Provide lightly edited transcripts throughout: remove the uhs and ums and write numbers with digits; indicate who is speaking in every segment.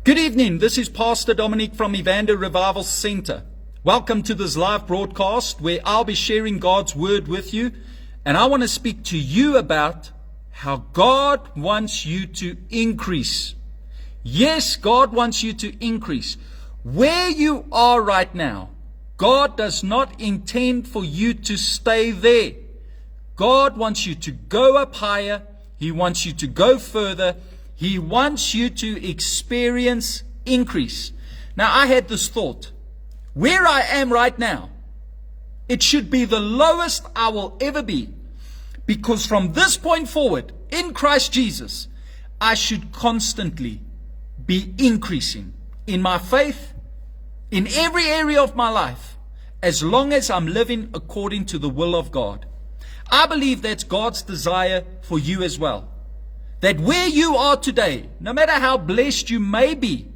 Speaker 1: Good evening. This is Pastor Dominic from Evander Revival Center. Welcome to this live broadcast where I'll be sharing God's Word with you. And I want to speak to you about how God wants you to increase. Yes, God wants you to increase. Where you are right now, God does not intend for you to stay there. God wants you to go up higher. He wants you to go further. He wants you to experience increase. Now, I had this thought. Where I am right now, it should be the lowest I will ever be. Because from this point forward, in Christ Jesus, I should constantly be increasing in my faith, in every area of my life, as long as I'm living according to the will of God. I believe that's God's desire for you as well. That where you are today, no matter how blessed you may be,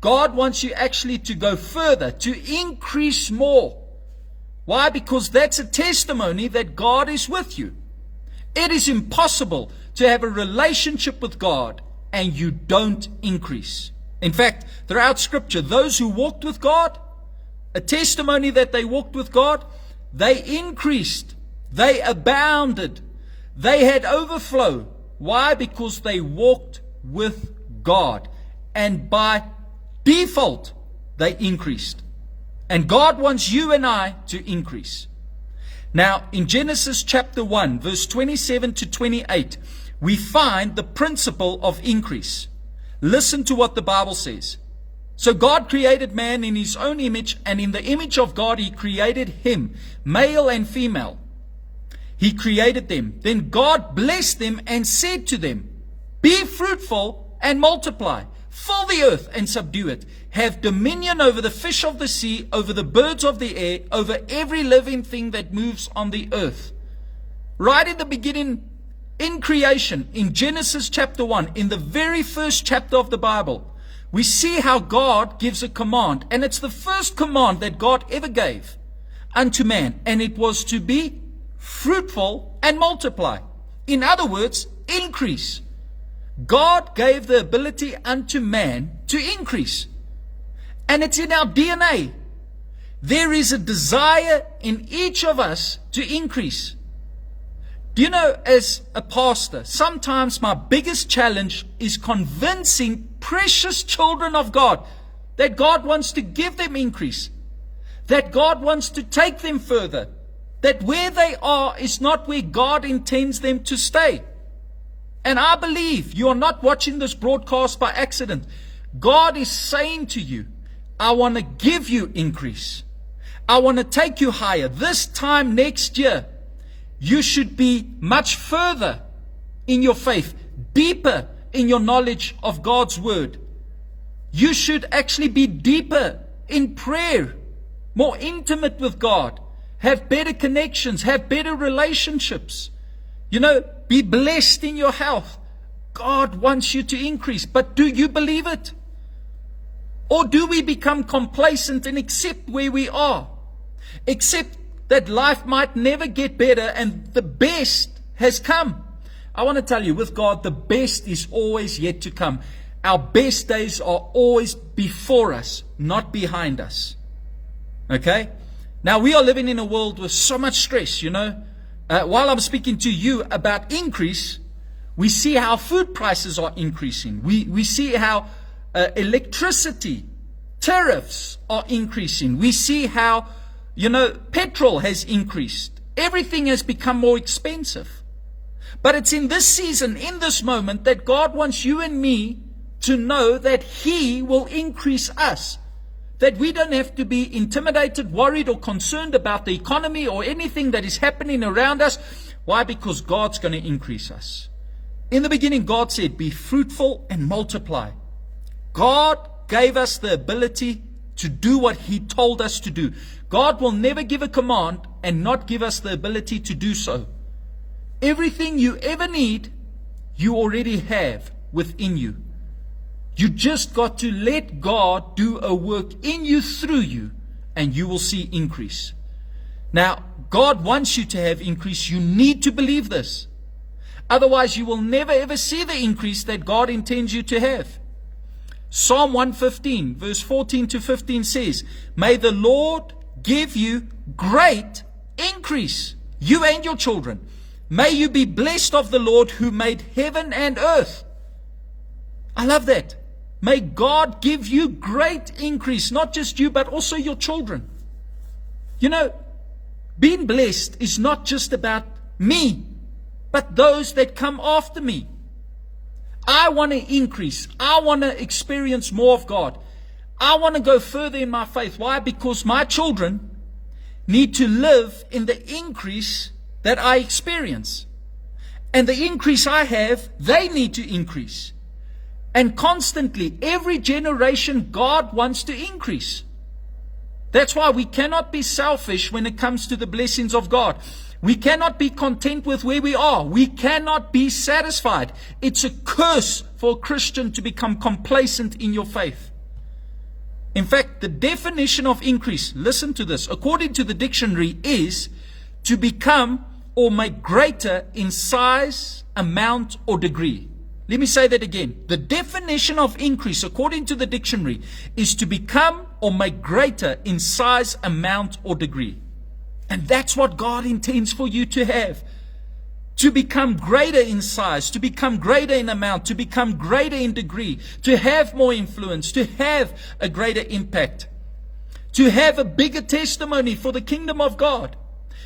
Speaker 1: God wants you actually to go further, to increase more. Why? Because that's a testimony that God is with you. It is impossible to have a relationship with God and you don't increase. In fact, throughout Scripture, those who walked with God, a testimony that they walked with God, they increased, they abounded, they had overflow. Why? Because they walked with God. And by default, they increased. And God wants you and I to increase. Now, in Genesis chapter 1, verse 27 to 28, we find the principle of increase. Listen to what the Bible says. So God created man in his own image, and in the image of God he created him, male and female. He created them. Then God blessed them and said to them, be fruitful and multiply. Fill the earth and subdue it. Have dominion over the fish of the sea, over the birds of the air, over every living thing that moves on the earth. Right in the beginning, in creation, in Genesis chapter 1, in the very first chapter of the Bible, we see how God gives a command. And it's the first command that God ever gave unto man. And it was to be fruitful and multiply. In other words, increase. God gave the ability unto man to increase. And it's in our DNA. There is a desire in each of us to increase. Do you know, as a pastor, sometimes my biggest challenge is convincing precious children of God that God wants to give them increase, that God wants to take them further, that where they are is not where God intends them to stay. And I believe you are not watching this broadcast by accident. God is saying to you, I want to give you increase. I want to take you higher. This time next year, you should be much further in your faith, deeper in your knowledge of God's Word. You should actually be deeper in prayer, more intimate with God. Have better connections, have better relationships. Be blessed in your health. God wants you to increase. But do you believe it? Or do we become complacent and accept where we are? Accept that life might never get better and the best has come. I want to tell you, with God, the best is always yet to come. Our best days are always before us, not behind us. Okay? Now, we are living in a world with so much stress, While I'm speaking to you about increase, we see how food prices are increasing. We see how electricity, tariffs are increasing. We see how, petrol has increased. Everything has become more expensive. But it's in this season, in this moment, that God wants you and me to know that He will increase us. That we don't have to be intimidated, worried, or concerned about the economy or anything that is happening around us. Why? Because God's going to increase us. In the beginning, God said, be fruitful and multiply. God gave us the ability to do what He told us to do. God will never give a command and not give us the ability to do so. Everything you ever need, you already have within you. You just got to let God do a work in you, through you, and you will see increase. Now, God wants you to have increase. You need to believe this. Otherwise, you will never ever see the increase that God intends you to have. Psalm 115, verse 14 to 15 says, may the Lord give you great increase, you and your children. May you be blessed of the Lord who made heaven and earth. I love that. May God give you great increase, not just you, but also your children. You know, being blessed is not just about me, but those that come after me. I want to increase. I want to experience more of God. I want to go further in my faith. Why? Because my children need to live in the increase that I experience. And the increase I have, they need to increase. And constantly, every generation, God wants to increase. That's why we cannot be selfish when it comes to the blessings of God. We cannot be content with where we are. We cannot be satisfied. It's a curse for a Christian to become complacent in your faith. In fact, the definition of increase, listen to this, according to the dictionary, is to become or make greater in size, amount, or degree. Let me say that again. The definition of increase, according to the dictionary, is to become or make greater in size, amount, or degree. And that's what God intends for you to have. To become greater in size, to become greater in amount, to become greater in degree, to have more influence, to have a greater impact, to have a bigger testimony for the kingdom of God.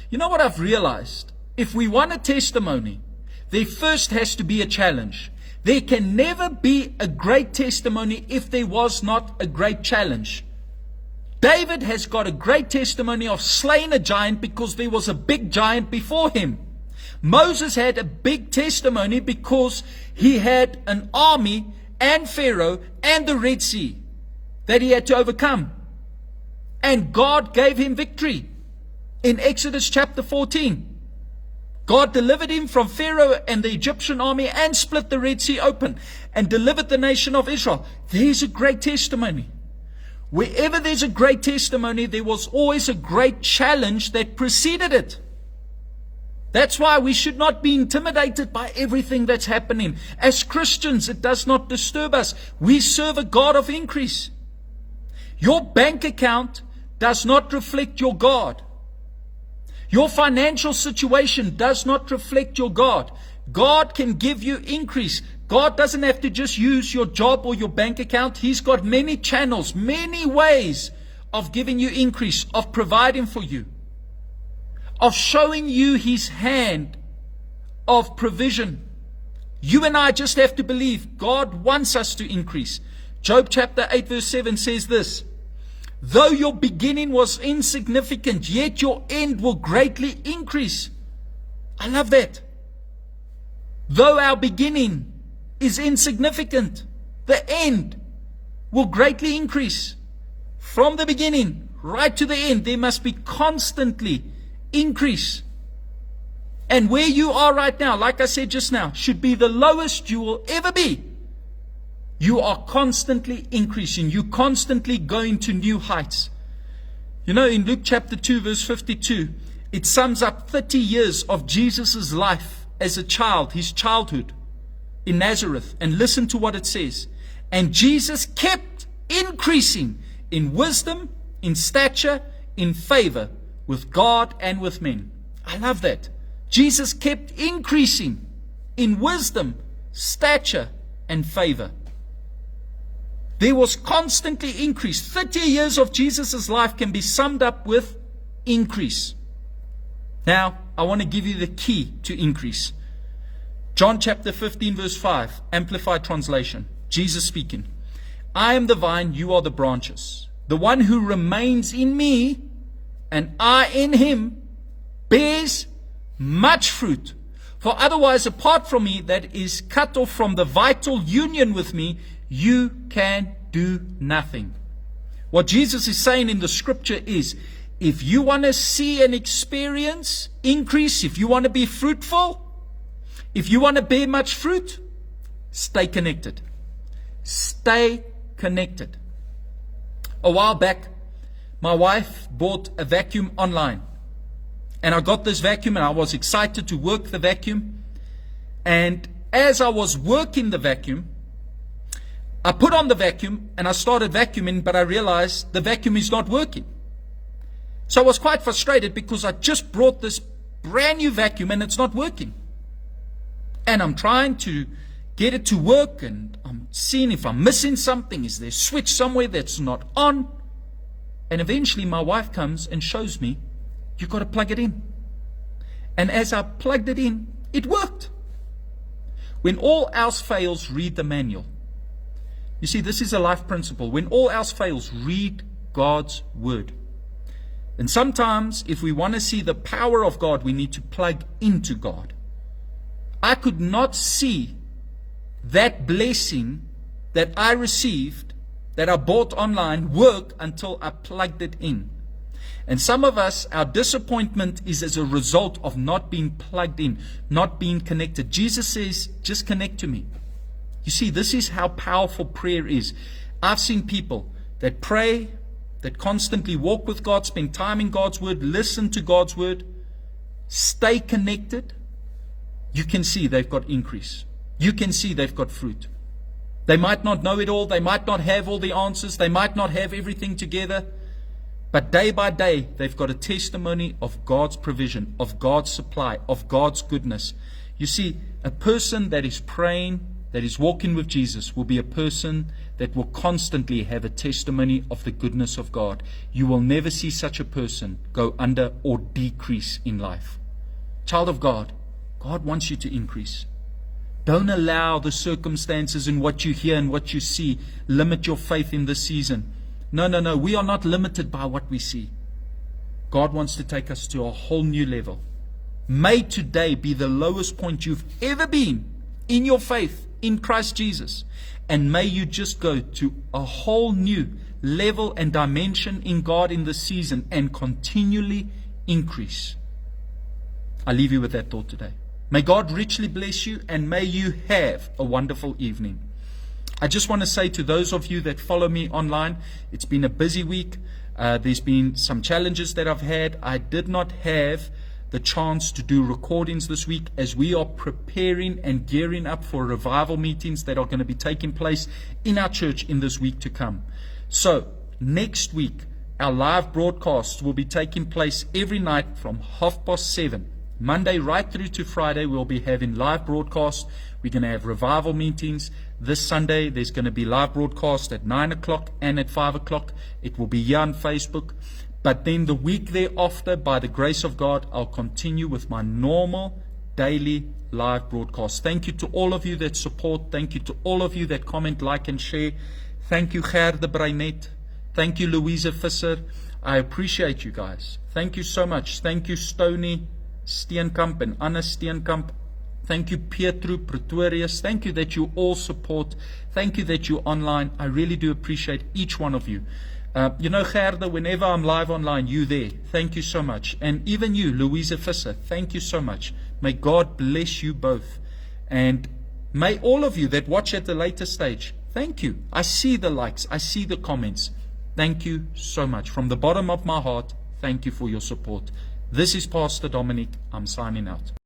Speaker 1: You know what I've realized? If we want a testimony, there first has to be a challenge. There can never be a great testimony if there was not a great challenge. David has got a great testimony of slaying a giant because there was a big giant before him. Moses had a big testimony because he had an army and Pharaoh and the Red Sea that he had to overcome. And God gave him victory in Exodus chapter 14. God delivered him from Pharaoh and the Egyptian army and split the Red Sea open and delivered the nation of Israel. There's a great testimony. Wherever there's a great testimony, there was always a great challenge that preceded it. That's why we should not be intimidated by everything that's happening. As Christians, it does not disturb us. We serve a God of increase. Your bank account does not reflect your God. Your financial situation does not reflect your God. God can give you increase. God doesn't have to just use your job or your bank account. He's got many channels, many ways of giving you increase, of providing for you, of showing you His hand of provision. You and I just have to believe God wants us to increase. Job chapter 8 verse 7 says this, though your beginning was insignificant, yet your end will greatly increase. I love that. Though our beginning is insignificant, the end will greatly increase. From the beginning right to the end, there must be constantly increase. And where you are right now, like I said just now, should be the lowest you will ever be. You are constantly increasing. You constantly going to new heights. You know, in Luke chapter 2 verse 52, it sums up 30 years of Jesus' life as a child, his childhood in Nazareth. And listen to what it says. And Jesus kept increasing in wisdom, in stature, in favor with God and with men. I love that. Jesus kept increasing in wisdom, stature, and favor. There was constantly increase. 30 years of Jesus' life can be summed up with increase. Now, I want to give you the key to increase. John chapter 15 verse 5, Amplified Translation. Jesus speaking. I am the vine, you are the branches. The one who remains in me and I in him bears much fruit. For otherwise, apart from me, that is cut off from the vital union with me, you can do nothing. What Jesus is saying in the scripture is, if you want to see and experience increase, if you want to be fruitful, if you want to bear much fruit, stay connected. Stay connected. A while back, my wife bought a vacuum online. And I got this vacuum and I was excited to work the vacuum. And as I was working the vacuum, I put on the vacuum and I started vacuuming, but I realized the vacuum is not working. So I was quite frustrated because I just brought this brand new vacuum and it's not working. And I'm trying to get it to work, and I'm seeing if I'm missing something. Is there a switch somewhere that's not on? And eventually my wife comes and shows me, you've got to plug it in. And as I plugged it in, it worked. When all else fails, read the manual. You see, this is a life principle. When all else fails, read God's word. And sometimes, if we want to see the power of God, we need to plug into God. I could not see that blessing that I received, that I bought online, work until I plugged it in. And some of us, our disappointment is as a result of not being plugged in, not being connected. Jesus says, just connect to me. You see, this is how powerful prayer is. I've seen people that pray, that constantly walk with God, spend time in God's word, listen to God's word, stay connected. You can see they've got increase. You can see they've got fruit. They might not know it all. They might not have all the answers. They might not have everything together. But day by day, they've got a testimony of God's provision, of God's supply, of God's goodness. You see, a person that is praying, that is walking with Jesus, will be a person that will constantly have a testimony of the goodness of God. You will never see such a person go under or decrease in life. Child of God, God wants you to increase. Don't allow the circumstances and what you hear and what you see limit your faith in this season. No. We are not limited by what we see. God wants to take us to a whole new level. May today be the lowest point you've ever been in your faith in Christ Jesus. And may you just go to a whole new level and dimension in God in this season and continually increase. I leave you with that thought today. May God richly bless you, and may you have a wonderful evening. I just want to say to those of you that follow me online, it's been a busy week. There's been some challenges that I've had. I did not have the chance to do recordings this week as we are preparing and gearing up for revival meetings that are going to be taking place in our church in this week to come. So next week, our live broadcasts will be taking place every night from 7:30. Monday right through to Friday, we'll be having live broadcasts. We're going to have revival meetings. This Sunday, there's going to be live broadcast at 9 o'clock and at 5 o'clock. It will be here on Facebook. But then the week thereafter, by the grace of God, I'll continue with my normal daily live broadcast. Thank you to all of you that support. Thank you to all of you that comment, like, and share. Thank you, Gerde Breinet. Thank you, Louisa Visser. I appreciate you guys. Thank you so much. Thank you, Stony Steenkamp and Anna Steenkamp. Thank you, Pietro Pretorius. Thank you that you all support. Thank you that you're online. I really do appreciate each one of you. Gerde, whenever I'm live online, you there. Thank you so much. And even you, Louisa Visser, thank you so much. May God bless you both. And may all of you that watch at the later stage, thank you. I see the likes. I see the comments. Thank you so much. From the bottom of my heart, thank you for your support. This is Pastor Dominic. I'm signing out.